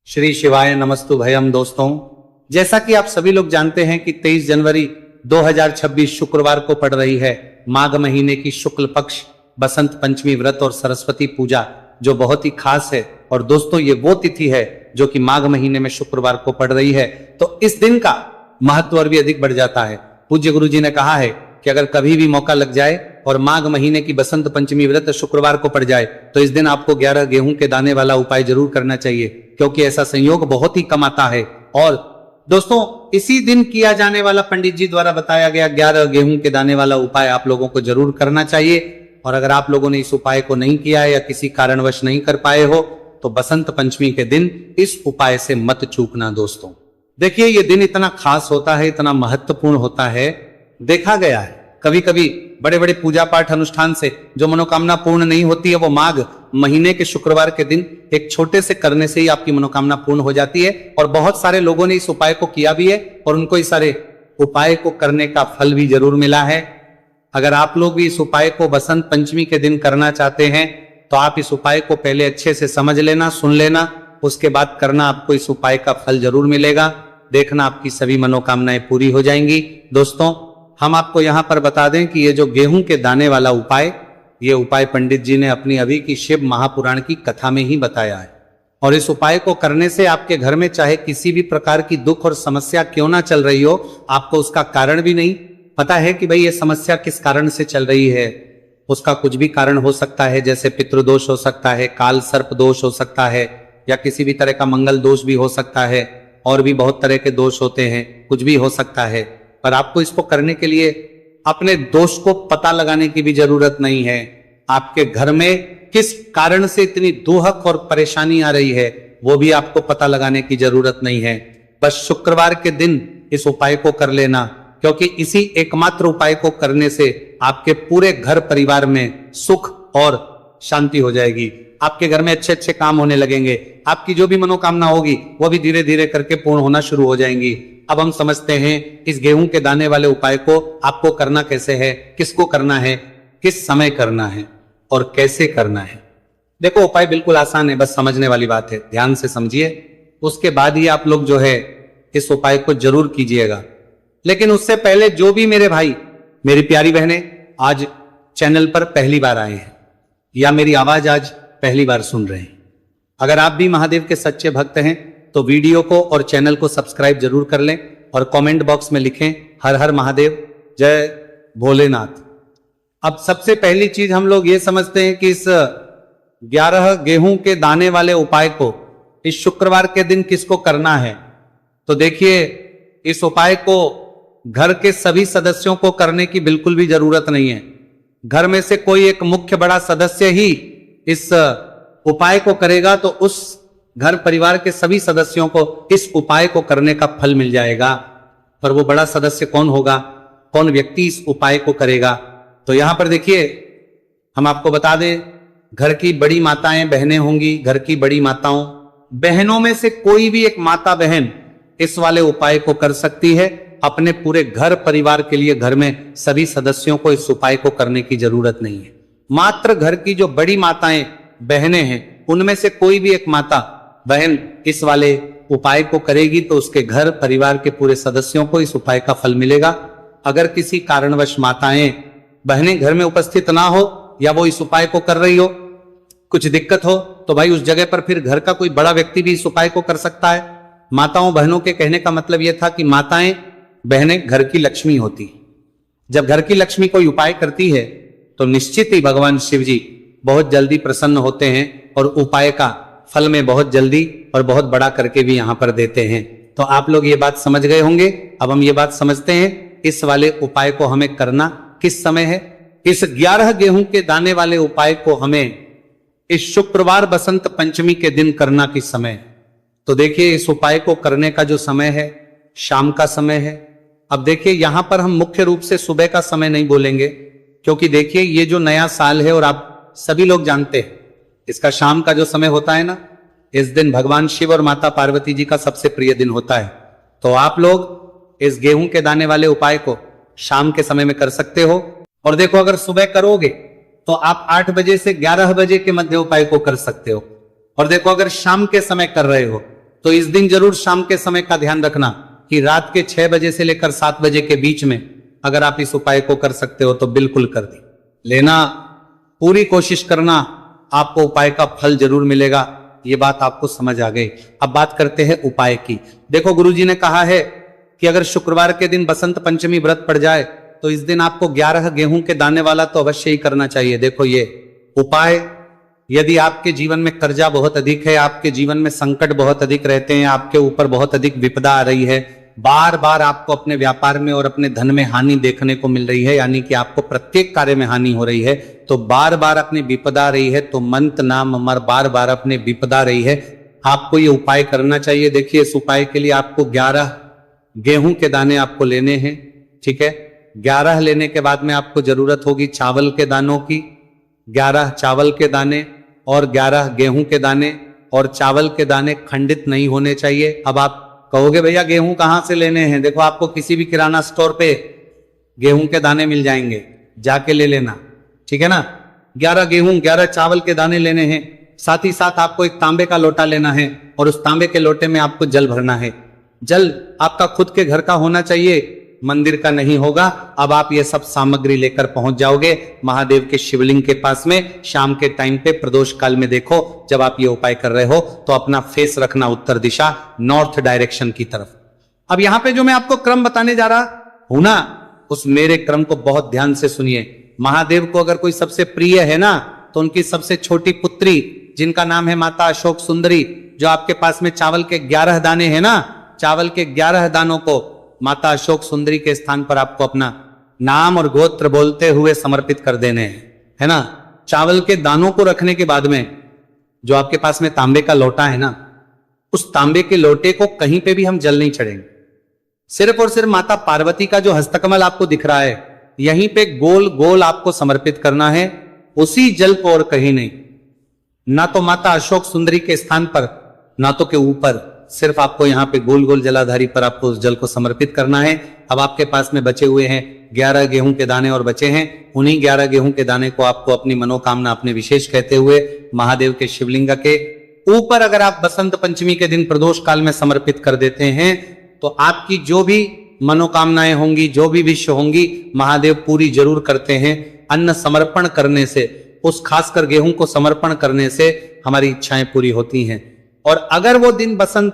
श्री शिवाय नमस्तु भयम। दोस्तों, जैसा कि आप सभी लोग जानते हैं कि 23 जनवरी 2026 शुक्रवार को पड़ रही है माघ महीने की शुक्ल पक्ष बसंत पंचमी व्रत और सरस्वती पूजा, जो बहुत ही खास है। और दोस्तों, ये वो तिथि है जो कि माघ महीने में शुक्रवार को पड़ रही है, तो इस दिन का महत्व और भी अधिक बढ़ जाता है। पूज्य गुरु जी ने कहा है कि अगर कभी भी मौका लग जाए और माघ महीने की बसंत पंचमी व्रत शुक्रवार को पड़ जाए तो इस दिन आपको 11 गेहूं के दाने वाला उपाय जरूर करना चाहिए, क्योंकि ऐसा संयोग बहुत ही कम आता है। और दोस्तों, इसी दिन किया जाने वाला पंडित जी द्वारा बताया गया 11 गेहूं के दाने वाला उपाय आप लोगों को जरूर करना चाहिए। और अगर आप लोगों ने इस उपाय को नहीं किया है या किसी कारणवश नहीं कर पाए हो तो बसंत पंचमी के दिन इस उपाय से मत चूकना। दोस्तों देखिए, ये दिन इतना खास होता है, इतना महत्वपूर्ण होता है। देखा गया है कभी कभी बड़े बड़े पूजा पाठ अनुष्ठान से जो मनोकामना पूर्ण नहीं होती है, वो माघ महीने के शुक्रवार के दिन एक छोटे से करने से ही आपकी मनोकामना पूर्ण हो जाती है। और बहुत सारे लोगों ने इस उपाय को किया भी है और उनको इस सारे उपाय को करने का फल भी जरूर मिला है। अगर आप लोग भी इस उपाय को बसंत पंचमी के दिन करना चाहते हैं तो आप इस उपाय को पहले अच्छे से समझ लेना, सुन लेना, उसके बाद करना। आपको इस उपाय का फल जरूर मिलेगा। देखना, आपकी सभी मनोकामनाएं पूरी हो जाएंगी। दोस्तों, हम आपको यहां पर बता दें कि ये जो गेहूं के दाने वाला उपाय, ये उपाय पंडित जी ने अपनी अभी की शिव महापुराण की कथा में ही बताया है। और इस उपाय को करने से आपके घर में चाहे किसी भी प्रकार की दुख और समस्या क्यों ना चल रही हो, आपको उसका कारण भी नहीं पता है कि भाई ये समस्या किस कारण से चल रही है। उसका कुछ भी कारण हो सकता है, जैसे पितृदोष हो सकता है, काल सर्प दोष हो सकता है, या किसी भी तरह का मंगल दोष भी हो सकता है, और भी बहुत तरह के दोष होते हैं, कुछ भी हो सकता है। पर आपको इसको करने के लिए अपने दोष को पता लगाने की भी जरूरत नहीं है। आपके घर में किस कारण से इतनी दुहक और परेशानी आ रही है, वो भी आपको पता लगाने की जरूरत नहीं है। बस शुक्रवार के दिन इस उपाय को कर लेना, क्योंकि इसी एकमात्र उपाय को करने से आपके पूरे घर परिवार में सुख और शांति हो जाएगी। आपके घर में अच्छे अच्छे काम होने लगेंगे। आपकी जो भी मनोकामना होगी वो भी धीरे धीरे करके पूर्ण होना शुरू हो जाएंगी। अब हम समझते हैं इस गेहूं के दाने वाले उपाय को आपको करना कैसे है, किसको करना है, किस समय करना है और कैसे करना है। देखो, उपाय बिल्कुल आसान है, बस समझने वाली बात है। ध्यान से समझिए, उसके बाद ही आप लोग जो है इस उपाय को जरूर कीजिएगा। लेकिन उससे पहले जो भी मेरे भाई, मेरी प्यारी बहनें आज चैनल पर पहली बार आए हैं या मेरी आवाज आज पहली बार सुन रहे हैं, अगर आप भी महादेव के सच्चे भक्त हैं तो वीडियो को और चैनल को सब्सक्राइब जरूर कर लें और कमेंट बॉक्स में लिखें हर हर महादेव, जय भोलेनाथ। अब सबसे पहली चीज हम लोग ये समझते हैं कि इस 11 गेहूं के दाने वाले उपाय को इस शुक्रवार के दिन किसको करना है। तो देखिए, इस उपाय को घर के सभी सदस्यों को करने की बिल्कुल भी जरूरत नहीं है। घर में से कोई एक मुख्य बड़ा सदस्य ही इस उपाय को करेगा तो उस घर परिवार के सभी सदस्यों को इस उपाय को करने का फल मिल जाएगा। पर वो बड़ा सदस्य कौन होगा, कौन व्यक्ति इस उपाय को करेगा? तो यहां पर देखिए, हम आपको बता दें, घर की बड़ी माताएं बहनें होंगी। घर की बड़ी माताओं बहनों में से कोई भी एक माता बहन इस वाले उपाय को कर सकती है। अपने पूरे घर परिवार के लिए घर में सभी सदस्यों को इस उपाय को करने की जरूरत नहीं है। मात्र घर की जो बड़ी माताएं बहनें हैं उनमें से कोई भी एक माता बहन इस वाले उपाय को करेगी तो उसके घर परिवार के पूरे सदस्यों को इस उपाय का फल मिलेगा। अगर किसी कारणवश माताएं बहनें घर में उपस्थित ना हो या वो इस उपाय को कर रही हो, कुछ दिक्कत हो, तो भाई उस जगह पर फिर घर का कोई बड़ा व्यक्ति भी इस उपाय को कर सकता है। माताओं बहनों के कहने का मतलब यह था कि माताएं बहनें घर की लक्ष्मी होती। जब घर की लक्ष्मी कोई उपाय करती है तो निश्चित ही भगवान शिव जी बहुत जल्दी प्रसन्न होते हैं और उपाय का फल में बहुत जल्दी और बहुत बड़ा करके भी यहां पर देते हैं। तो आप लोग ये बात समझ गए होंगे। अब हम ये बात समझते हैं इस वाले उपाय को हमें करना किस समय है। इस 11 गेहूं के दाने वाले उपाय को हमें इस शुक्रवार बसंत पंचमी के दिन करना किस समय। तो देखिए, इस उपाय को करने का जो समय है शाम का समय है। अब देखिए, यहां पर हम मुख्य रूप से सुबह का समय नहीं बोलेंगे, क्योंकि देखिए ये जो नया साल है और आप सभी लोग जानते हैं इसका शाम का जो समय होता है ना, इस दिन भगवान शिव और माता पार्वती जी का सबसे प्रिय दिन होता है। तो आप लोग इस गेहूं के दाने वाले उपाय को शाम के समय में कर सकते हो। और देखो, अगर सुबह करोगे तो आप 8 बजे से 11 बजे के मध्य उपाय को कर सकते हो। और देखो, अगर शाम के समय कर रहे हो तो इस दिन जरूर शाम के समय का ध्यान रखना कि रात के 6 बजे से लेकर 7 बजे के बीच में अगर आप इस उपाय को कर सकते हो तो बिल्कुल कर दी लेना, पूरी कोशिश करना, आपको उपाय का फल जरूर मिलेगा। ये बात आपको समझ आ गई। अब बात करते हैं उपाय की। देखो गुरुजी ने कहा है कि अगर शुक्रवार के दिन बसंत पंचमी व्रत पड़ जाए तो इस दिन आपको 11 गेहूं के दाने वाला तो अवश्य ही करना चाहिए। देखो ये उपाय, यदि आपके जीवन में कर्जा बहुत अधिक है, आपके जीवन में संकट बहुत अधिक रहते हैं, आपके ऊपर बहुत अधिक विपदा आ रही है, बार बार आपको अपने व्यापार में और अपने धन में हानि देखने को मिल रही है, यानी कि आपको प्रत्येक कार्य में हानि हो रही है, तो बार बार अपनी विपदा आ रही है, तो मंत्र नाम अमर बार बार अपने विपदा आ रही है, आपको ये उपाय करना चाहिए। देखिए इस उपाय के लिए आपको 11 गेहूं के दाने आपको लेने हैं, ठीक है। 11 लेने के बाद में आपको जरूरत होगी चावल के दानों की, 11 चावल के दाने और 11 गेहूं के दाने, और चावल के दाने खंडित नहीं होने चाहिए। अब आप कहोगे भैया गेहूं कहां से लेने हैं? देखो आपको किसी भी किराना स्टोर पे गेहूं के दाने मिल जाएंगे, जाके ले लेना, ठीक है ना। 11 गेहूं 11 चावल के दाने लेने हैं। साथ ही साथ आपको एक तांबे का लोटा लेना है और उस तांबे के लोटे में आपको जल भरना है। जल आपका खुद के घर का होना चाहिए, मंदिर का नहीं होगा। अब आप ये सब सामग्री लेकर पहुंच जाओगे महादेव के शिवलिंग के पास में। शाम के टाइम पे प्रदोष काल में देखो, जब आप ये उपाय कर रहे हो तो अपना फेस रखना उत्तर दिशा, नॉर्थ डायरेक्शन की तरफ। अब यहां पे जो मैं आपको क्रम बताने जा रहा हूं ना, उस मेरे क्रम को बहुत ध्यान से सुनिए। महादेव को अगर कोई सबसे प्रिय है ना, तो उनकी सबसे छोटी पुत्री जिनका नाम है माता अशोक सुंदरी, जो आपके पास में चावल के 11 दाने हैं ना, चावल के 11 दानों को माता अशोक सुंदरी के स्थान पर आपको अपना नाम और गोत्र बोलते हुए समर्पित कर देने हैं, है ना। चावल के दानों को रखने के बाद में जो आपके पास में तांबे का लोटा है ना, उस तांबे के लोटे को कहीं पे भी हम जल नहीं चढ़ेंगे। सिर्फ और सिर्फ माता पार्वती का जो हस्तकमल आपको दिख रहा है, यहीं पे गोल गोल आपको समर्पित करना है, उसी जल को, और कहीं नहीं। ना तो माता अशोक सुंदरी के स्थान पर, ना तो के ऊपर, सिर्फ आपको यहाँ पे गोल गोल जलाधारी पर आपको उस जल को समर्पित करना है। अब आपके पास में बचे हुए हैं 11 गेहूं के दाने और बचे हैं, उन्हीं 11 गेहूं के दाने को आपको अपनी मनोकामना, अपने विशेष कहते हुए महादेव के शिवलिंग के ऊपर अगर आप बसंत पंचमी के दिन प्रदोष काल में समर्पित कर देते हैं तो आपकी जो भी मनोकामनाएं होंगी, जो भी विश होंगी, महादेव पूरी जरूर करते हैं। अन्न समर्पण करने से, उस खासकर गेहूं को समर्पण करने से हमारी इच्छाएं पूरी होती हैं। और अगर वो दिन बसंत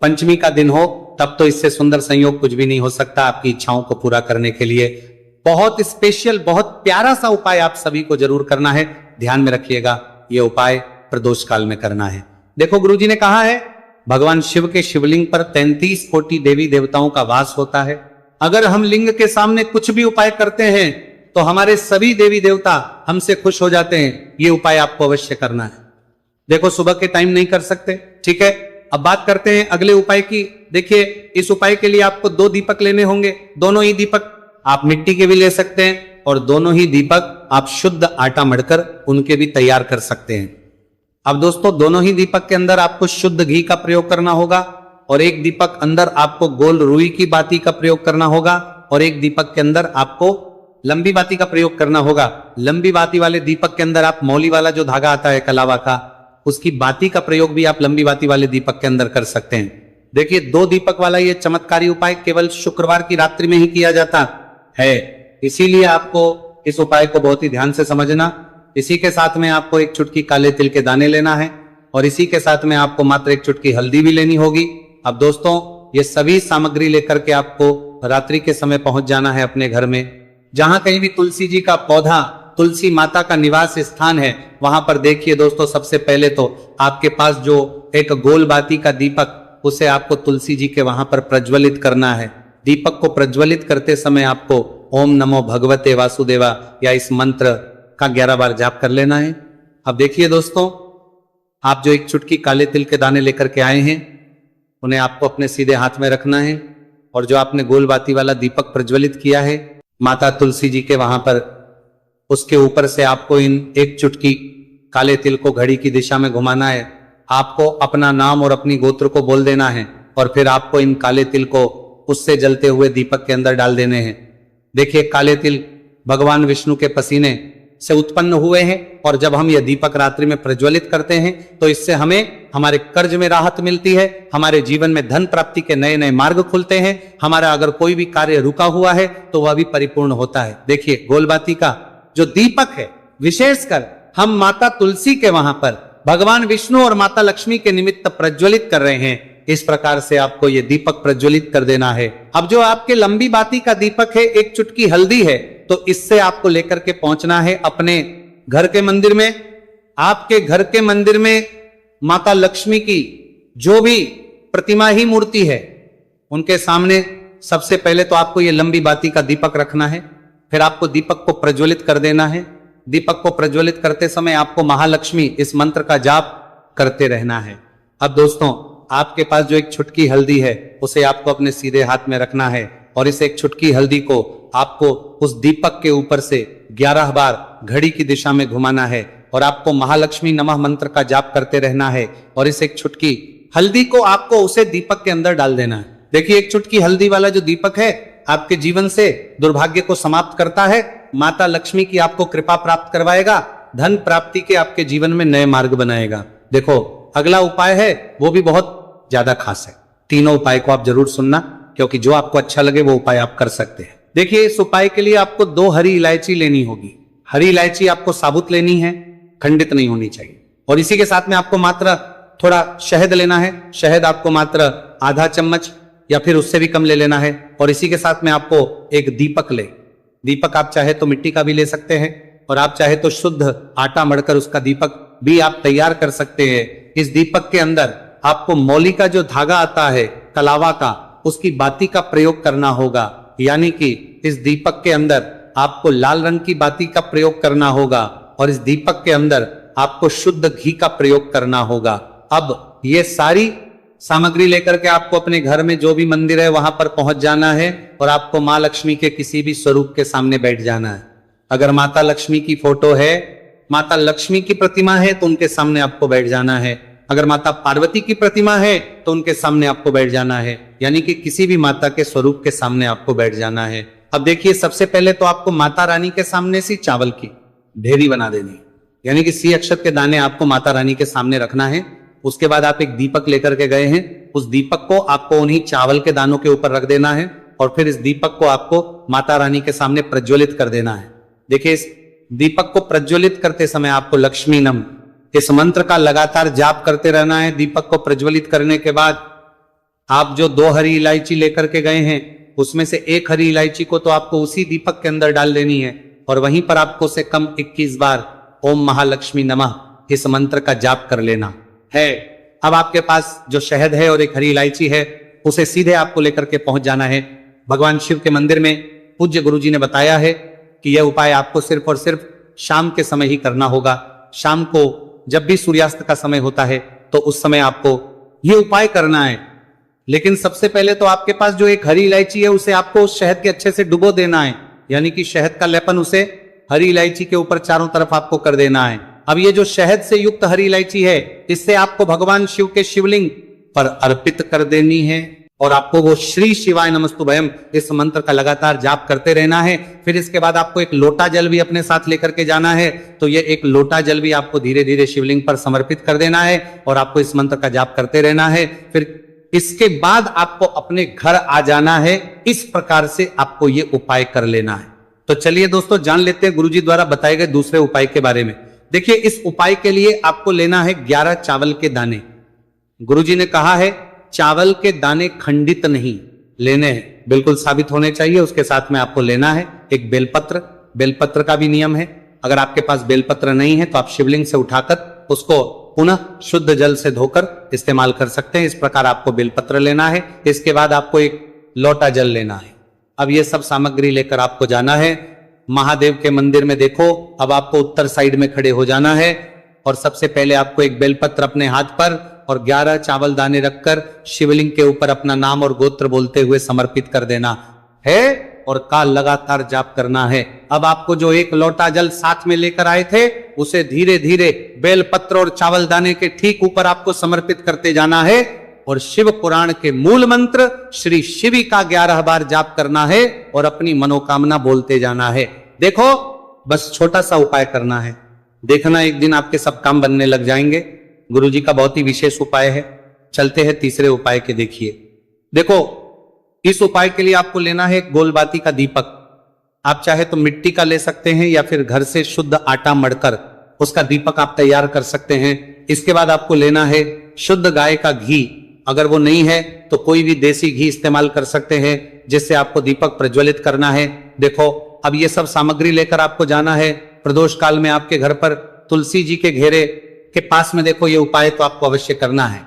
पंचमी का दिन हो, तब तो इससे सुंदर संयोग कुछ भी नहीं हो सकता आपकी इच्छाओं को पूरा करने के लिए। बहुत स्पेशल, बहुत प्यारा सा उपाय आप सभी को जरूर करना है। ध्यान में रखिएगा, ये उपाय प्रदोष काल में करना है। देखो गुरुजी ने कहा है, भगवान शिव के शिवलिंग पर 33 कोटि देवी देवताओं का वास होता है। अगर हम लिंग के सामने कुछ भी उपाय करते हैं तो हमारे सभी देवी देवता हमसे खुश हो जाते हैं। ये उपाय आपको अवश्य करना है। देखो सुबह के टाइम नहीं कर सकते, ठीक है। अब बात करते हैं अगले उपाय की। देखिए इस उपाय के लिए आपको 2 दीपक लेने होंगे। दोनों ही दीपक आप मिट्टी के भी ले सकते हैं और दोनों ही दीपक आप शुद्ध आटा मढ़कर उनके भी तैयार कर सकते हैं। अब दोस्तों दोनों ही दीपक के अंदर आपको शुद्ध घी का प्रयोग करना होगा और एक दीपक अंदर आपको गोल रुई की बाती का प्रयोग करना होगा और एक दीपक के अंदर आपको लंबी बाती का प्रयोग करना होगा। लंबी बाती वाले दीपक के अंदर आप मौली वाला जो धागा आता है कलावा का, उसकी बाती का प्रयोग भी आप लंबी बाती वाले दीपक के अंदर कर सकते हैं। देखिए 2 दीपक वाला ये चमत्कारी उपाय केवल शुक्रवार की रात्रि में ही किया जाता है, इसीलिए आपको इस उपाय को बहुत ही ध्यान से समझना। इसी के साथ में आपको 1 चुटकी काले तिल के दाने लेना है और इसी के साथ में आपको मात्र 1 चुटकी हल्दी भी लेनी होगी। अब दोस्तों ये सभी सामग्री लेकर के आपको रात्रि के समय पहुंच जाना है अपने घर में। जहां कहीं भी तुलसी जी का पौधा, तुलसी माता का निवास स्थान है, वहां पर देखिए दोस्तों सबसे पहले तो आपके पास जो एक गोल बाती का दीपक, उसे आपको तुलसी जी के वहां पर प्रज्वलित करना है। दीपक को प्रज्वलित करते समय आपको ओम नमो भगवते वासुदेवा या इस मंत्र का 11 बार जाप कर लेना है। अब देखिए दोस्तों, आप जो 1 चुटकी काले तिल के दाने लेकर के आए हैं, उन्हें आपको अपने सीधे हाथ में रखना है और जो आपने गोल बाती वाला दीपक प्रज्वलित किया है माता तुलसी जी के वहां पर, उसके ऊपर से आपको इन 1 चुटकी काले तिल को घड़ी की दिशा में घुमाना है। आपको अपना नाम और अपनी गोत्र को बोल देना है और फिर आपको इन काले तिल को उससे जलते हुए दीपक के अंदर डाल देने हैं। देखिए काले तिल भगवान विष्णु के पसीने से उत्पन्न हुए हैं, और जब हम यह दीपक रात्रि में प्रज्वलित करते हैं तो इससे हमें हमारे कर्ज में राहत मिलती है, हमारे जीवन में धन प्राप्ति के नए नए मार्ग खुलते हैं, हमारा अगर कोई भी कार्य रुका हुआ है तो वह भी परिपूर्ण होता है। देखिए गोलबाती का जो दीपक है, विशेषकर हम माता तुलसी के वहां पर भगवान विष्णु और माता लक्ष्मी के निमित्त प्रज्वलित कर रहे हैं। इस प्रकार से आपको ये दीपक प्रज्वलित कर देना है। अब जो आपके लंबी बाती का दीपक है, एक चुटकी हल्दी है, तो इससे आपको लेकर के पहुंचना है अपने घर के मंदिर में। आपके घर के मंदिर में माता लक्ष्मी की जो भी प्रतिमा ही मूर्ति है, उनके सामने सबसे पहले तो आपको ये लंबी बाती का दीपक रखना है। फिर आपको दीपक को प्रज्वलित कर देना है। दीपक को प्रज्वलित करते समय आपको महालक्ष्मी इस मंत्र का जाप करते रहना है। अब दोस्तों, आपके पास जो एक छुटकी हल्दी है उसे आपको अपने सीधे हाथ में रखना है, और इस एक छुटकी हल्दी को आपको उस दीपक के ऊपर से 11 बार घड़ी की दिशा में घुमाना है, और आपको महालक्ष्मी नमः मंत्र का जाप करते रहना है। और इस एक छुटकी हल्दी को आपको उसे दीपक के अंदर डाल देना है। देखिए, एक चुटकी हल्दी वाला जो दीपक है आपके जीवन से दुर्भाग्य को समाप्त करता है, माता लक्ष्मी की आपको कृपा प्राप्त करवाएगा, धन प्राप्ति के आपके जीवन में नए मार्ग बनाएगा। देखो, अगला उपाय है वो भी बहुत ज्यादा खास है। तीनों उपाय को आप जरूर सुनना, क्योंकि जो आपको अच्छा लगे वो उपाय आप कर सकते हैं। देखिए, इस उपाय के लिए आपको 2 हरी इलायची लेनी होगी। हरी इलायची आपको साबुत लेनी है, खंडित नहीं होनी चाहिए। और इसी के साथ में आपको मात्र थोड़ा शहद लेना है। शहद आपको मात्र आधा चम्मच या फिर उससे भी कम ले लेना है। और इसी के साथ में आपको एक दीपक ले। दीपक आप चाहे तो मिट्टी का भी ले सकते हैं, और आप चाहे तो शुद्ध आटा मढ़कर उसका दीपक भी आप तैयार कर सकते हैं। इस दीपक के अंदर आपको मौली का जो धागा आता है कलावा का, उसकी बाती का प्रयोग करना होगा। यानी कि इस दीपक के अंदर आपको लाल रंग की बाती का प्रयोग करना होगा, और इस दीपक के अंदर आपको शुद्ध घी का प्रयोग करना होगा। अब ये सारी सामग्री लेकर के आपको अपने घर में जो भी मंदिर है वहां पर पहुंच जाना है, और आपको मां लक्ष्मी के किसी भी स्वरूप के सामने बैठ जाना है। अगर माता लक्ष्मी की फोटो है, माता लक्ष्मी की प्रतिमा है, तो उनके सामने आपको बैठ जाना है। अगर माता पार्वती की प्रतिमा है तो उनके सामने आपको बैठ जाना है। यानी कि किसी भी माता के स्वरूप के सामने आपको बैठ जाना है। अब देखिए, सबसे पहले तो आपको माता रानी के सामने से चावल की ढेरी बना देनी है, यानी कि सी अक्षत के दाने आपको माता रानी के सामने रखना है। उसके बाद आप एक दीपक लेकर के गए हैं, उस दीपक को आपको उन्हीं चावल के दानों के ऊपर रख देना है, और फिर इस दीपक को आपको माता रानी के सामने प्रज्वलित कर देना है। देखिए, इस दीपक को प्रज्वलित करते समय आपको लक्ष्मी नम इस मंत्र का लगातार जाप करते रहना है। दीपक को प्रज्वलित करने के बाद आप जो 2 हरी इलायची लेकर के गए हैं, उसमें से 1 हरी इलायची को तो आपको उसी दीपक के अंदर डाल देनी है, और वहीं पर आपको से कम 21 बार ओम महालक्ष्मी नमः इस मंत्र का जाप कर लेना है। अब आपके पास जो शहद है और एक हरी इलायची है, उसे सीधे आपको लेकर के पहुंच जाना है भगवान शिव के मंदिर में। पूज्य गुरुजी ने बताया है कि यह उपाय आपको सिर्फ और सिर्फ शाम के समय ही करना होगा। शाम को जब भी सूर्यास्त का समय होता है तो उस समय आपको यह उपाय करना है। लेकिन सबसे पहले तो आपके पास जो एक हरी इलायची है उसे आपको उस शहद के अच्छे से डुबो देना है, यानी कि शहद का लेपन उसे हरी इलायची के ऊपर चारों तरफ आपको कर देना है। अब ये जो शहद से युक्त हरी इलायची है, इससे आपको भगवान शिव के शिवलिंग पर अर्पित कर देनी है, और आपको वो श्री शिवाय नमस्तुभयम इस मंत्र का लगातार जाप करते रहना है। फिर इसके बाद आपको एक लोटा जल भी अपने साथ लेकर के जाना है, तो ये एक लोटा जल भी आपको धीरे धीरे शिवलिंग पर समर्पित कर देना है, और आपको इस मंत्र का जाप करते रहना है। फिर इसके बाद आपको अपने घर आ जाना है। इस प्रकार से आपको ये उपाय कर लेना है। तो चलिए दोस्तों, जान लेते हैं गुरुजी द्वारा बताए गए दूसरे उपाय के बारे में। देखिए, इस उपाय के लिए आपको लेना है 11 चावल के दाने। गुरुजी ने कहा है चावल के दाने खंडित नहीं लेने हैं, बिल्कुल साबित होने चाहिए। उसके साथ में आपको लेना है एक बेलपत्र। बेलपत्र का भी नियम है, अगर आपके पास बेलपत्र नहीं है तो आप शिवलिंग से उठाकर उसको पुनः शुद्ध जल से धोकर इस्तेमाल कर सकते हैं। इस प्रकार आपको बेलपत्र लेना है। इसके बाद आपको एक लोटा जल लेना है। अब ये सब सामग्री लेकर आपको जाना है महादेव के मंदिर में। देखो, अब आपको उत्तर साइड में खड़े हो जाना है, और सबसे पहले आपको एक बेलपत्र अपने हाथ पर और 11 चावल दाने रखकर शिवलिंग के ऊपर अपना नाम और गोत्र बोलते हुए समर्पित कर देना है, और काल लगातार जाप करना है। अब आपको जो एक लोटा जल साथ में लेकर आए थे, उसे धीरे धीरे बेलपत्र और चावल दाने के ठीक ऊपर आपको समर्पित करते जाना है, और शिव पुराण के मूल मंत्र श्री शिवी का 11 बार जाप करना है, और अपनी मनोकामना बोलते जाना है। देखो, बस छोटा सा उपाय करना है, देखना एक दिन आपके सब काम बनने लग जाएंगे। गुरुजी का बहुत ही विशेष उपाय है। चलते हैं तीसरे उपाय के। देखिए, देखो, इस उपाय के लिए आपको लेना है एक गोलबाती का दीपक। आप चाहे तो मिट्टी का ले सकते हैं या फिर घर से शुद्ध आटा मढ़कर उसका दीपक आप तैयार कर सकते हैं। इसके बाद आपको लेना है शुद्ध गाय का घी। अगर वो नहीं है तो कोई भी देसी घी इस्तेमाल कर सकते हैं, जिससे आपको दीपक प्रज्वलित करना है। देखो, अब ये सब सामग्री लेकर आपको जाना है प्रदोष काल में आपके घर पर तुलसी जी के घेरे के पास में। देखो, ये उपाय तो आपको अवश्य करना है।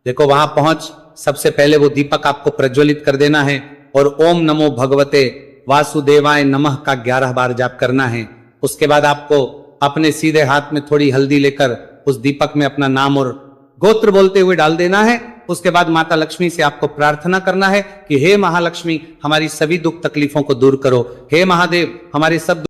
देखो, वहां पहुंच सबसे पहले वो दीपक आपको प्रज्वलित कर देना है और ओम नमो भगवते वासुदेवाय नमः का 11 बार जाप करना है। उसके बाद आपको अपने सीधे हाथ में थोड़ी हल्दी लेकर उस दीपक में अपना नाम और गोत्र बोलते हुए डाल देना है। उसके बाद माता लक्ष्मी से आपको प्रार्थना करना है कि हे महालक्ष्मी, हमारी सभी दुख तकलीफों को दूर करो। हे महादेव, हमारे सब